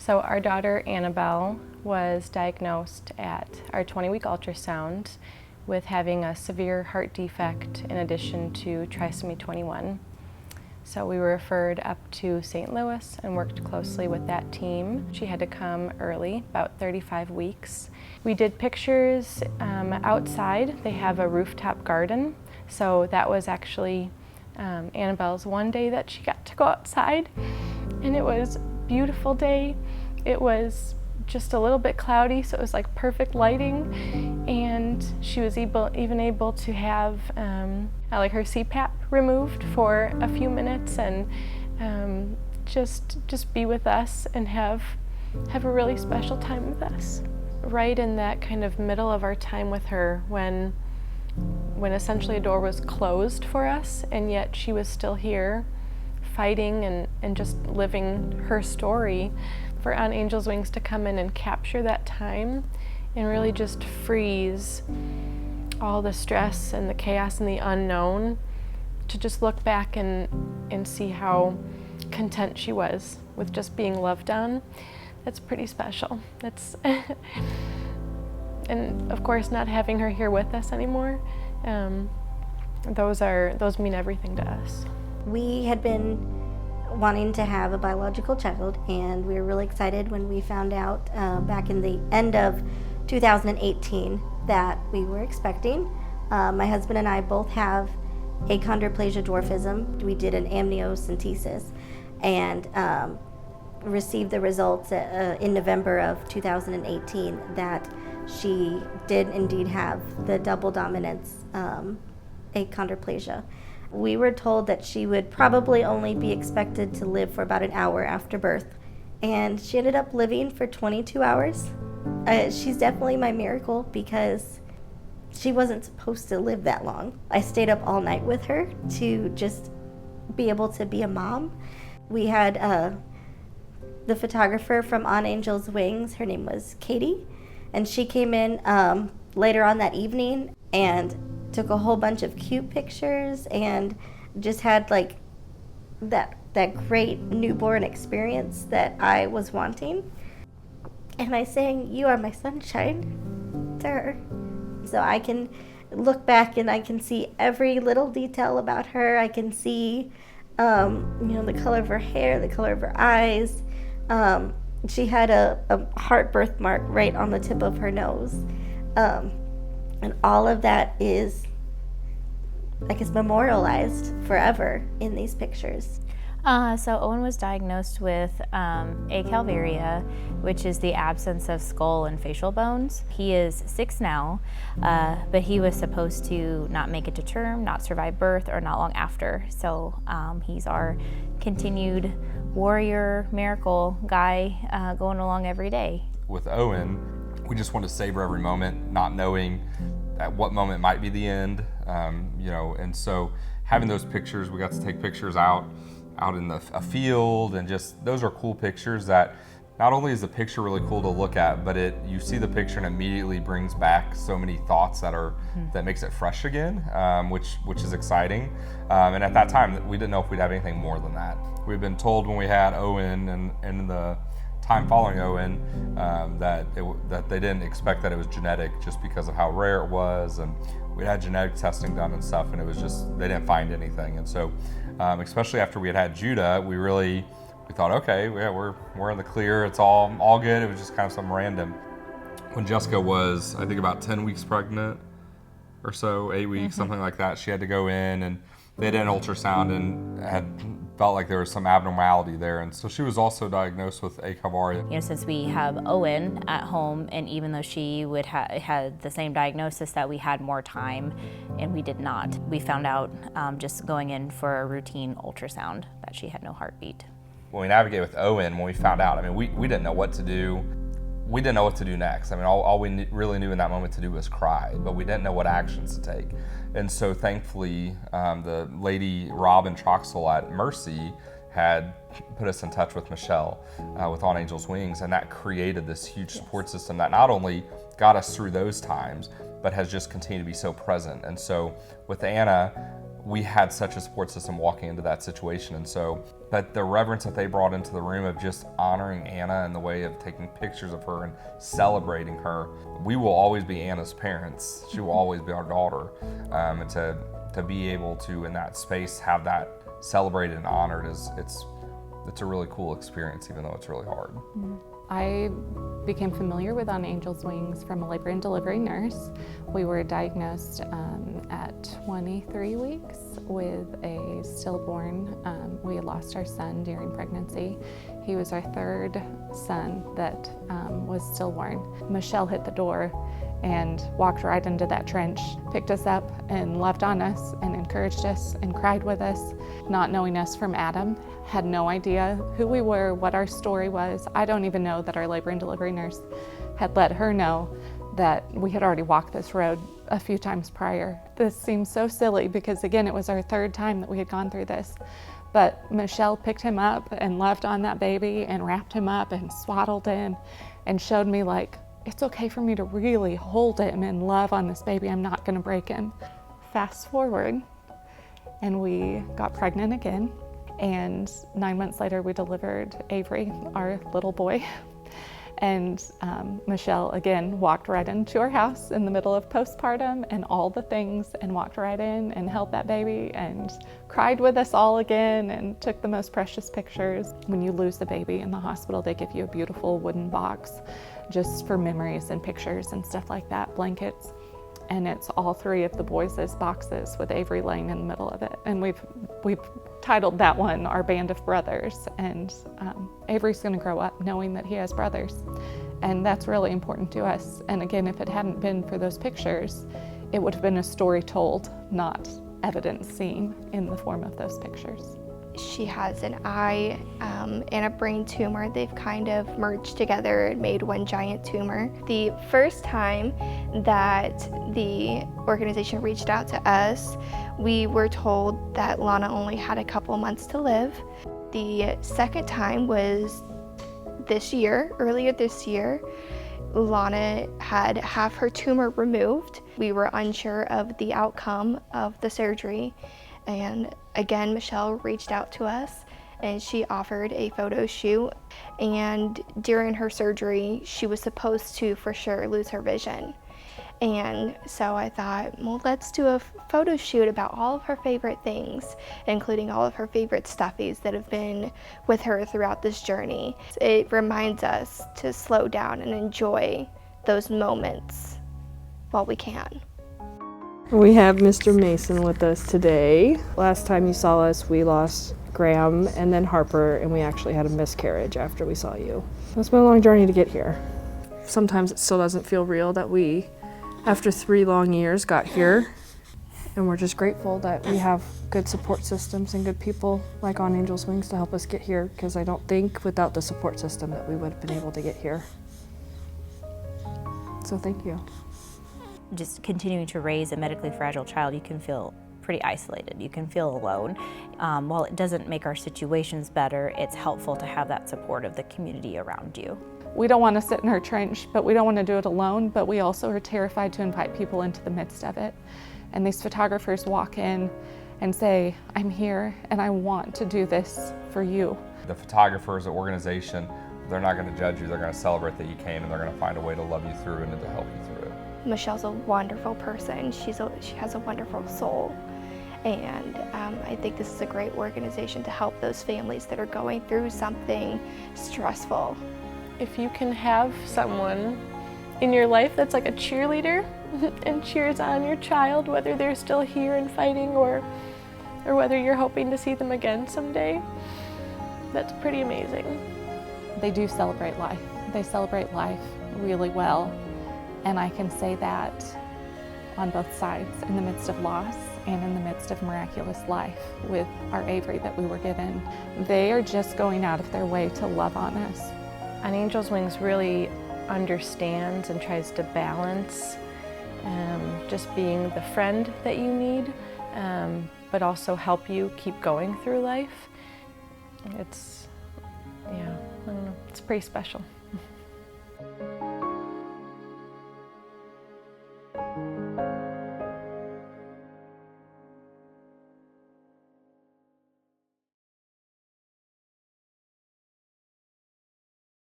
So our daughter Annabelle was diagnosed at our 20-week ultrasound with having a severe heart defect in addition to trisomy 21. So we were referred up to St. Louis and worked closely with that team. She had to come early, about 35 weeks. We did pictures outside. They have a rooftop garden. So that was actually Annabelle's one day that she got to go outside. And it was a beautiful day. It was just a little bit cloudy, so it was like perfect lighting. And she was even able to have like her CPAP removed for a few minutes and just be with us and have a really special time with us. Right in that kind of middle of our time with her, when essentially a door was closed for us, and yet she was still here fighting and just living her story, for On Angel's Wings to come in and capture that time and really just freeze all the stress and the chaos and the unknown, to just look back and see how content she was with just being loved on. That's pretty special. That's and of course, not having her here with us anymore, those mean everything to us. We had been wanting to have a biological child, and we were really excited when we found out back in the end of 2018 that we were expecting. My husband and I both have achondroplasia dwarfism. We did an amniocentesis and received the results in November of 2018 that she did indeed have the double dominance achondroplasia. We were told that she would probably only be expected to live for about an hour after birth, and she ended up living for 22 hours. She's definitely my miracle because she wasn't supposed to live that long. I stayed up all night with her to just be able to be a mom. We had the photographer from On Angel's Wings, her name was Katie, and she came in later on that evening and took a whole bunch of cute pictures and just had like that great newborn experience that I was wanting. And I sang "You Are My Sunshine" to her. So I can look back and I can see every little detail about her. I can see the color of her hair, the color of her eyes. She had a heart birthmark right on the tip of her nose. And all of that is, I guess, memorialized forever in these pictures. So Owen was diagnosed with acalvaria, which is the absence of skull and facial bones. He is 6 now, but he was supposed to not make it to term, not survive birth, or not long after. So he's our continued warrior, miracle guy going along every day. With Owen, we just want to savor every moment, not knowing at what moment might be the end, and so having those pictures, we got to take pictures out in a field, and just those are cool pictures that not only is the picture really cool to look at, but you see the picture and immediately brings back so many thoughts that makes it fresh again, which is exciting. And at that time, we didn't know if we'd have anything more than that. We'd been told when we had Owen and in the time following Owen that they didn't expect that it was genetic just because of how rare it was, and we had genetic testing done and stuff, and it was just they didn't find anything. And so especially after we had Judah, we thought, okay, yeah, we're in the clear, it's all good. It was just kind of some random. When Jessica was, I think, about 10 weeks pregnant or so, 8 weeks, something like that, she had to go in, and they did an ultrasound and had felt like there was some abnormality there, and so she was also diagnosed with acalvaria. Since we have Owen at home, and even though she would had the same diagnosis, that we had more time, and we did not. We found out just going in for a routine ultrasound that she had no heartbeat. When we navigate with Owen, when we found out, we didn't know what to do. We didn't know what to do next. All we really knew in that moment to do was cry, but we didn't know what actions to take. And so thankfully, the lady, Robin Troxel at Mercy, had put us in touch with Michelle with On Angel's Wings, and that created this huge support system that not only got us through those times, but has just continued to be so present. And so with Anna, we had such a support system walking into that situation. And so, but the reverence that they brought into the room of just honoring Anna in the way of taking pictures of her and celebrating her. We will always be Anna's parents. She will always be our daughter. And to be able to, in that space, have that celebrated and honored it's a really cool experience, even though it's really hard. I became familiar with On Angel's Wings from a labor and delivery nurse. We were diagnosed at 23 weeks with a stillborn. We had lost our son during pregnancy. He was our third son that was stillborn. Michelle hit the door and walked right into that trench, picked us up and loved on us and encouraged us and cried with us. Not knowing us from Adam, had no idea who we were, what our story was. I don't even know that our labor and delivery nurse had let her know that we had already walked this road a few times prior. This seems so silly because again, it was our third time that we had gone through this. But Michelle picked him up and loved on that baby and wrapped him up and swaddled him and showed me like, it's okay for me to really hold him and love on this baby. I'm not gonna break him. Fast forward, and we got pregnant again. And 9 months later, we delivered Avery, our little boy. And Michelle, again, walked right into our house in the middle of postpartum and all the things and walked right in and held that baby and cried with us all again and took the most precious pictures. When you lose the baby in the hospital, they give you a beautiful wooden box just for memories and pictures and stuff like that, blankets. And it's all three of the boys' boxes with Avery laying in the middle of it. And we've titled that one Our Band of Brothers. And Avery's gonna grow up knowing that he has brothers. And that's really important to us. And again, if it hadn't been for those pictures, it would have been a story told, not evidence seen in the form of those pictures. She has an eye and a brain tumor. They've kind of merged together and made one giant tumor. The first time that the organization reached out to us, we were told that Lana only had a couple months to live. The second time was earlier this year. Lana had half her tumor removed. We were unsure of the outcome of the surgery. And again, Michelle reached out to us and she offered a photo shoot. And during her surgery, she was supposed to for sure lose her vision. And so I thought, well, let's do a photo shoot about all of her favorite things, including all of her favorite stuffies that have been with her throughout this journey. It reminds us to slow down and enjoy those moments while we can. We have Mr. Mason with us today. Last time you saw us, we lost Graham and then Harper, and we actually had a miscarriage after we saw you. It's been a long journey to get here. Sometimes it still doesn't feel real that we, after 3 long years, got here. And we're just grateful that we have good support systems and good people like On Angel's Wings to help us get here, because I don't think without the support system that we would have been able to get here. So thank you. Just continuing to raise a medically fragile child, you can feel pretty isolated. You can feel alone. While it doesn't make our situations better, it's helpful to have that support of the community around you. We don't want to sit in our trench, but we don't want to do it alone, but we also are terrified to invite people into the midst of it. And these photographers walk in and say, I'm here and I want to do this for you. The photographers, the organization, they're not going to judge you. They're going to celebrate that you came, and they're going to find a way to love you through and to help you through it. Michelle's a wonderful person. She has a wonderful soul. And I think this is a great organization to help those families that are going through something stressful. If you can have someone in your life that's like a cheerleader and cheers on your child, whether they're still here and fighting or whether you're hoping to see them again someday, that's pretty amazing. They do celebrate life. They celebrate life really well. And I can say that on both sides, in the midst of loss and in the midst of miraculous life with our Avery that we were given. They are just going out of their way to love on us. On Angel's Wings really understands and tries to balance just being the friend that you need, but also help you keep going through life. It's, yeah, I don't know, it's pretty special.